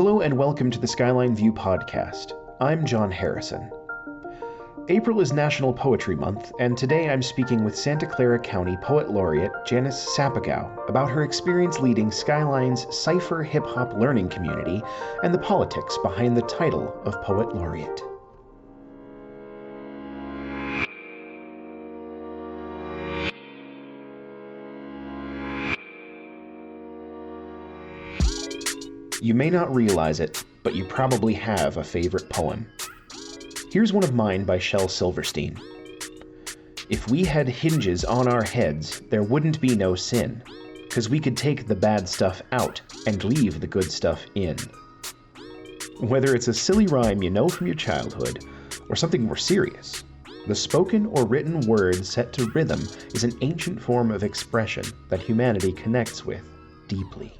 Hello and welcome to the Skyline View Podcast. I'm John Harrison. April is National Poetry Month, and today I'm speaking with Santa Clara County Poet Laureate Janice Sapigao about her experience leading Skyline's Cipher hip-hop learning community and the politics behind the title of Poet Laureate. You may not realize it, but you probably have a favorite poem. Here's one of mine by Shel Silverstein. If we had hinges on our heads, there wouldn't be no sin, 'cause we could take the bad stuff out and leave the good stuff in. Whether it's a silly rhyme you know from your childhood, or something more serious, the spoken or written word set to rhythm is an ancient form of expression that humanity connects with deeply.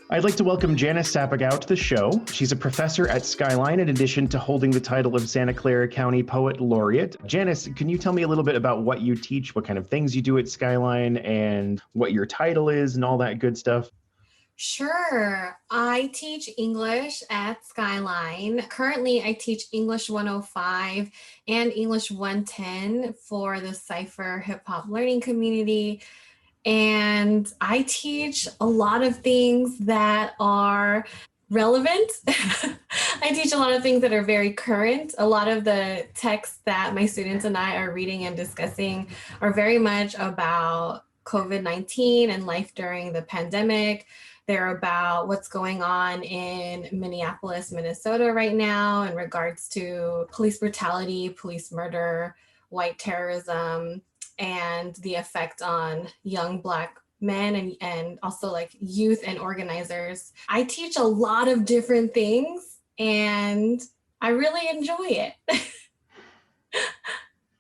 I'd like to welcome Janice Sapigao to the show. She's a professor at Skyline in addition to holding the title of Santa Clara County Poet Laureate. Janice, can you tell me a little bit about what you teach, what kind of things you do at Skyline, and what your title is and all that good stuff? Sure. I teach English at Skyline. Currently, I teach English 105 and English 110 for the Cypher hip hop learning community. And I teach a lot of things that are relevant. I teach a lot of things that are very current. A lot of the texts that my students and I are reading and discussing are very much about COVID-19 and life during the pandemic. They're about what's going on in Minneapolis, Minnesota right now in regards to police brutality, police murder, white terrorism, and the effect on young Black men and also like youth and organizers. I teach a lot of different things and I really enjoy it.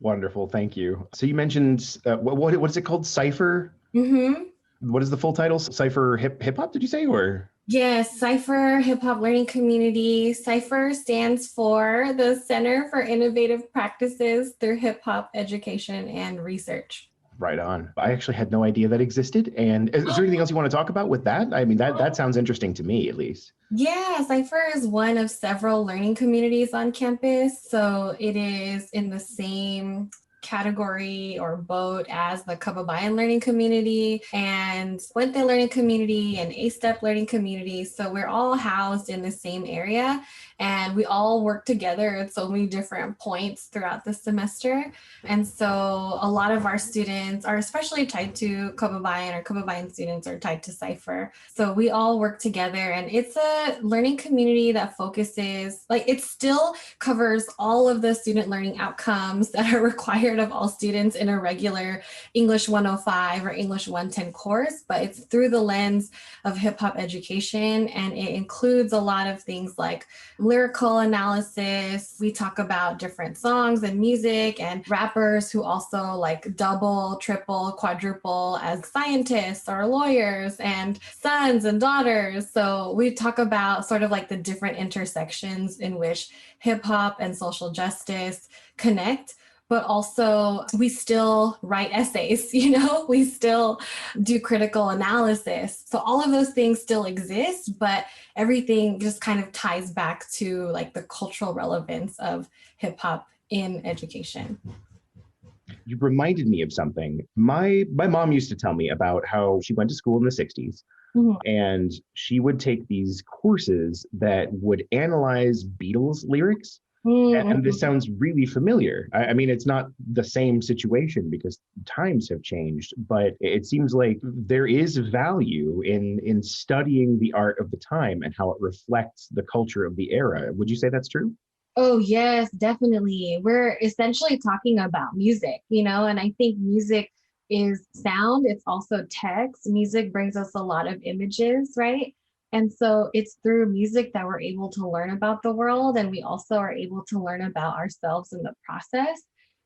Wonderful, thank you. So you mentioned, what is it called? Cipher? Mm-hmm. What is the full title? Cipher hip hop, did you say, or? Yes, Cypher hip hop learning community. Cypher stands for the Center for Innovative Practices through Hip Hop Education and Research. Right on. I actually had no idea that existed. And is there anything else you want to talk about with that? I mean, that sounds interesting to me, at least. Yeah, Cypher is one of several learning communities on campus. So it is in the same category or boat as the Kababayan learning community and Puente learning community and A-Step learning community. So we're all housed in the same area and we all work together at so many different points throughout the semester. And so a lot of our students are especially tied to Kababayan, or Kababayan students are tied to Cypher. So we all work together and it's a learning community that focuses, like it still covers all of the student learning outcomes that are required of all students in a regular English 105 or English 110 course, but it's through the lens of hip hop education. And it includes a lot of things like lyrical analysis. We talk about different songs and music and rappers who also like double, triple, quadruple as scientists or lawyers and sons and daughters. So we talk about sort of like the different intersections in which hip hop and social justice connect. But also we still write essays, we still do critical analysis. So all of those things still exist, but everything just kind of ties back to like the cultural relevance of hip hop in education. You reminded me of something. My mom used to tell me about how she went to school in the 60s. Mm-hmm. And she would take these courses that would analyze Beatles lyrics. Mm-hmm. And this sounds really familiar. I mean, it's not the same situation because times have changed, but it seems like there is value in studying the art of the time and how it reflects the culture of the era. Would you say that's true? Oh, yes, definitely. We're essentially talking about music, and I think music is sound. It's also text. Music brings us a lot of images, right? And so it's through music that we're able to learn about the world. And we also are able to learn about ourselves in the process.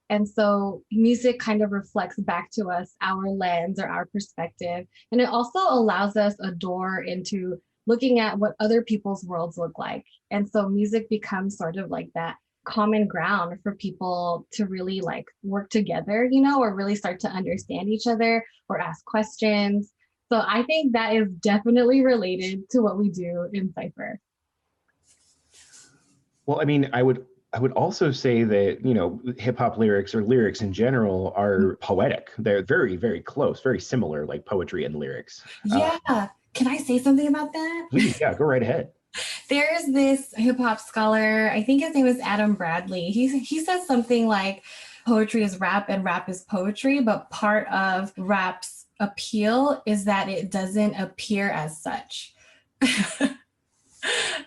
And so music kind of reflects back to us our lens or our perspective. And it also allows us a door into looking at what other people's worlds look like. And so music becomes sort of like that common ground for people to really like work together, or really start to understand each other or ask questions. So I think that is definitely related to what we do in Cipher. Well, I mean, I would also say that, hip hop lyrics or lyrics in general are poetic. They're very, very close, very similar, like poetry and lyrics. Yeah. Can I say something about that? Please, yeah, go right ahead. There's this hip hop scholar, I think his name is Adam Bradley. He says something like poetry is rap and rap is poetry, but part of rap's appeal is that it doesn't appear as such.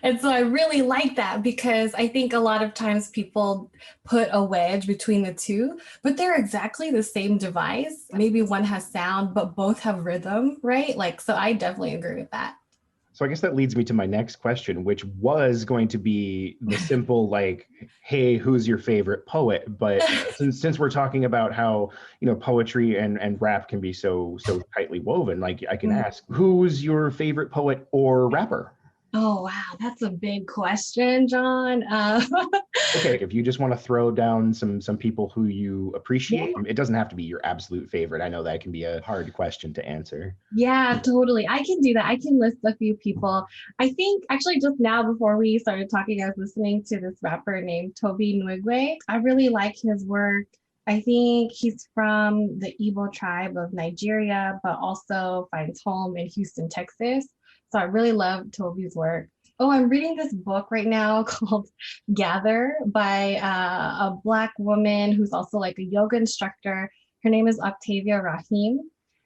And so I really like that because I think a lot of times people put a wedge between the two, but they're exactly the same device. Maybe one has sound, but both have rhythm, right? Like, so I definitely agree with that. So I guess that leads me to my next question, which was going to be the simple, like, hey, who's your favorite poet? But since we're talking about how, poetry and rap can be so tightly woven, like I can ask, who's your favorite poet or rapper? Oh, wow. That's a big question, John. Okay, if you just want to throw down some people who you appreciate, Yeah. it doesn't have to be your absolute favorite. I know that can be a hard question to answer. Yeah, totally. I can do that. I can list a few people. I think actually just now before we started talking, I was listening to this rapper named Toby Nwigwe. I really like his work. I think he's from the Igbo tribe of Nigeria, but also finds home in Houston, Texas. So I really love Toby's work. Oh, I'm reading this book right now called Gather by a Black woman who's also like a yoga instructor. Her name is Octavia Rahim.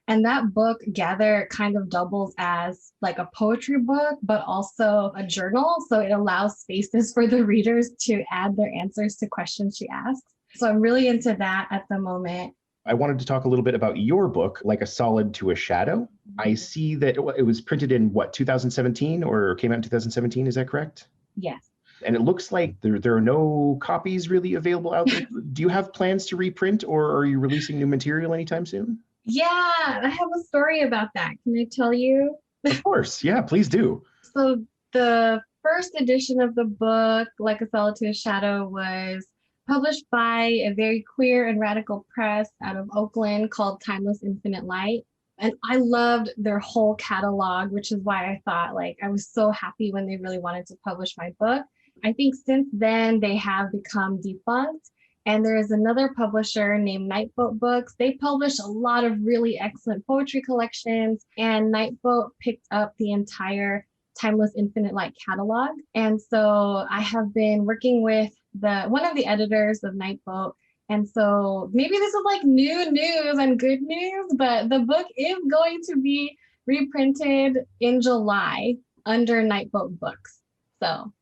And that book, Gather, kind of doubles as like a poetry book, but also a journal. So it allows spaces for the readers to add their answers to questions she asks. So I'm really into that at the moment. I wanted to talk a little bit about your book, Like a Solid to a Shadow. I see that it was printed in 2017 or came out in 2017. Is that correct? Yes. And it looks like there are no copies really available out there. Do you have plans to reprint or are you releasing new material anytime soon? Yeah, I have a story about that. Can I tell you? Of course. Yeah, please do. So the first edition of the book, Like a Solid to a Shadow, was published by a very queer and radical press out of Oakland called Timeless Infinite Light. And I loved their whole catalog, which is why I thought I was so happy when they really wanted to publish my book. I think since then they have become defunct. And there is another publisher named Nightboat Books. They publish a lot of really excellent poetry collections, and Nightboat picked up the entire Timeless Infinite Light catalog. And so I have been working with one of the editors of Nightboat. And so maybe this is like new news and good news, but the book is going to be reprinted in July under Nightboat Books. So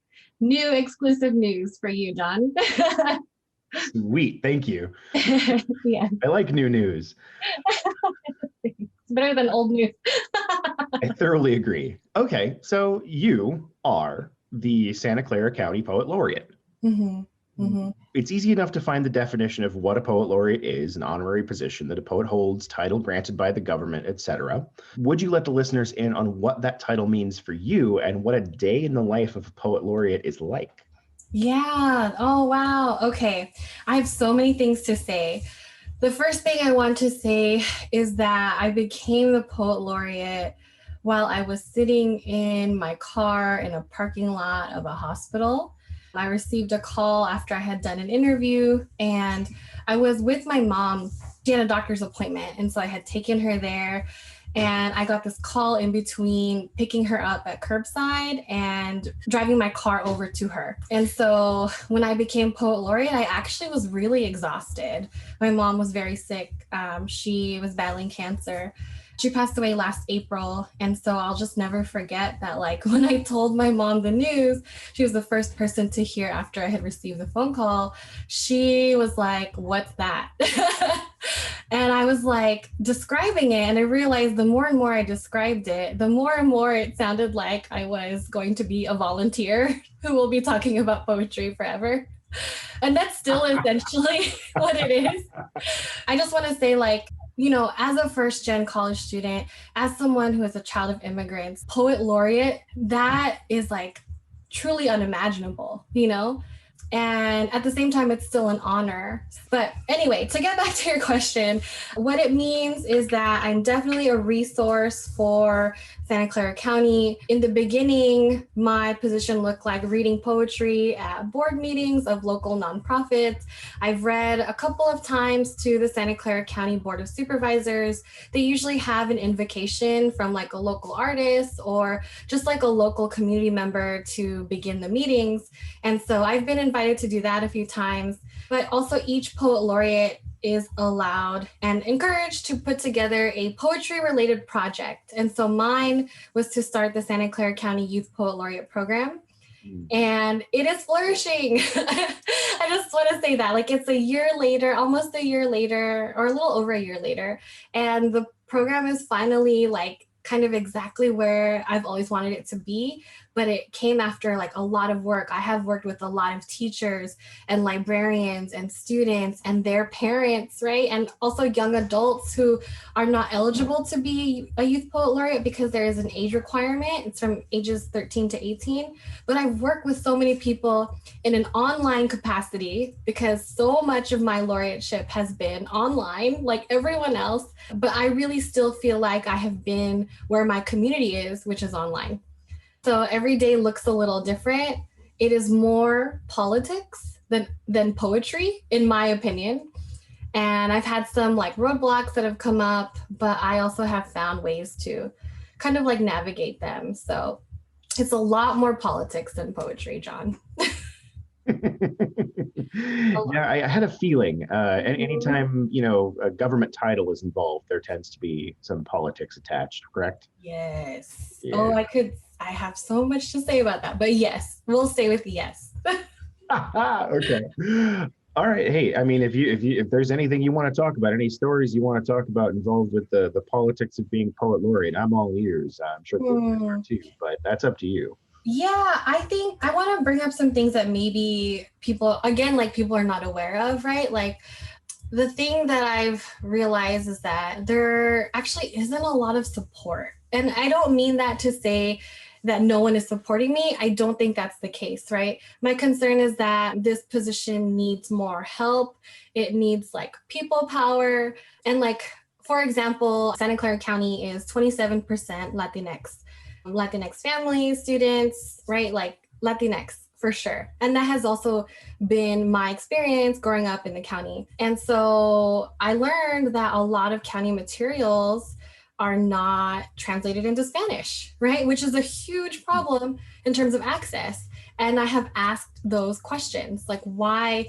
new exclusive news for you, John. Sweet. Thank you. Yeah. I like new news. It's better than old news. I thoroughly agree. Okay, so you are the Santa Clara County Poet Laureate. Mm-hmm. Mm-hmm. It's easy enough to find the definition of what a poet laureate is, an honorary position that a poet holds, title granted by the government, etc. Would you let the listeners in on what that title means for you and what a day in the life of a poet laureate is like? Yeah. Oh, wow. Okay. I have so many things to say. The first thing I want to say is that I became the poet laureate while I was sitting in my car in a parking lot of a hospital. I received a call after I had done an interview, and I was with my mom. She had a doctor's appointment, and so I had taken her there. And I got this call in between picking her up at curbside and driving my car over to her. And so when I became poet laureate, I actually was really exhausted. My mom was very sick. She was battling cancer. She passed away last April. And so I'll just never forget that, when I told my mom the news, she was the first person to hear after I had received the phone call. She was like, "What's that?" And I was describing it. And I realized the more and more I described it, the more and more it sounded like I was going to be a volunteer who will be talking about poetry forever. And that's still essentially what it is. I just want to say, as a first-gen college student, as someone who is a child of immigrants, poet laureate, that is truly unimaginable, And at the same time, it's still an honor. But anyway, to get back to your question, what it means is that I'm definitely a resource for Santa Clara County. In the beginning, my position looked like reading poetry at board meetings of local nonprofits. I've read a couple of times to the Santa Clara County Board of Supervisors. They usually have an invocation from like a local artist or just like a local community member to begin the meetings. And so I've been invited to do that a few times, but also each poet laureate is allowed and encouraged to put together a poetry related project. And so mine was to start the Santa Clara County Youth Poet Laureate program. And it is flourishing. I just want to say that, like, it's a year later, almost a year later, or a little over a year later. And the program is finally like kind of exactly where I've always wanted it to be, but it came after like a lot of work. I have worked with a lot of teachers and librarians and students and their parents, right? And also young adults who are not eligible to be a youth poet laureate because there is an age requirement. It's from ages 13 to 18. But I've worked with so many people in an online capacity because so much of my laureateship has been online, like everyone else. But I really still feel like I have been where my community is, which is online. So every day looks a little different. It is more politics than poetry, in my opinion. And I've had some like roadblocks that have come up, but I also have found ways to kind of like navigate them. So it's a lot more politics than poetry, John. Yeah, I had a feeling anytime, a government title is involved, there tends to be some politics attached, correct? Yes. Yeah. Oh, I have so much to say about that, but yes, we'll stay with yes. Okay. All right. Hey, I mean, if there's anything you want to talk about, any stories you want to talk about involved with the politics of being poet laureate, I'm all ears. I'm sure there are too, but that's up to you. Yeah, I think I want to bring up some things that maybe people are not aware of, right? Like the thing that I've realized is that there actually isn't a lot of support. And I don't mean that to say that no one is supporting me. I don't think that's the case, right? My concern is that this position needs more help. It needs like people power. And like, for example, Santa Clara County is 27% Latinx families, students, right? Like Latinx for sure. And that has also been my experience growing up in the county. And so I learned that a lot of county materials are not translated into Spanish, right? Which is a huge problem in terms of access. And I have asked those questions, like why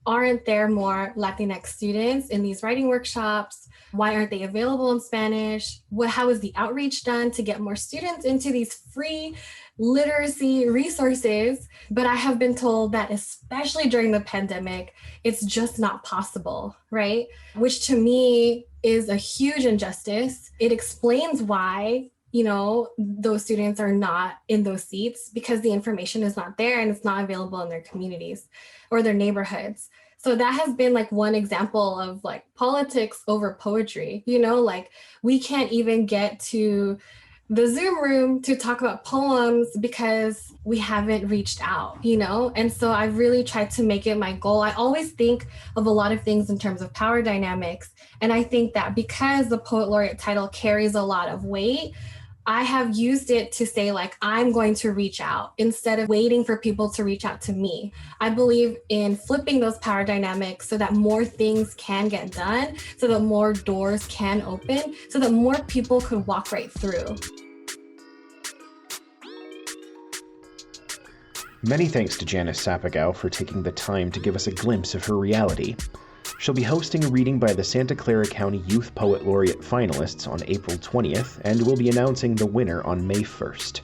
aren't there more Latinx students in these writing workshops? Why aren't they available in Spanish? How is the outreach done to get more students into these free literacy resources? But I have been told that especially during the pandemic, it's just not possible, right? Which to me is a huge injustice. It explains why, those students are not in those seats because the information is not there and it's not available in their communities or their neighborhoods. So that has been like one example of like politics over poetry, like we can't even get to the Zoom room to talk about poems because we haven't reached out, And so I really tried to make it my goal. I always think of a lot of things in terms of power dynamics. And I think that because the poet laureate title carries a lot of weight, I have used it to say, like, I'm going to reach out instead of waiting for people to reach out to me. I believe in flipping those power dynamics so that more things can get done, so that more doors can open, so that more people could walk right through. Many thanks to Janice Sapigao for taking the time to give us a glimpse of her reality. She'll be hosting a reading by the Santa Clara County Youth Poet Laureate finalists on April 20th, and will be announcing the winner on May 1st.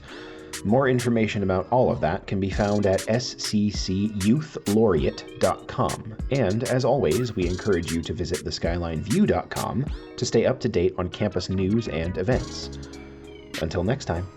More information about all of that can be found at sccyouth.laureate.com. And as always, we encourage you to visit the skylineview.com to stay up to date on campus news and events. Until next time.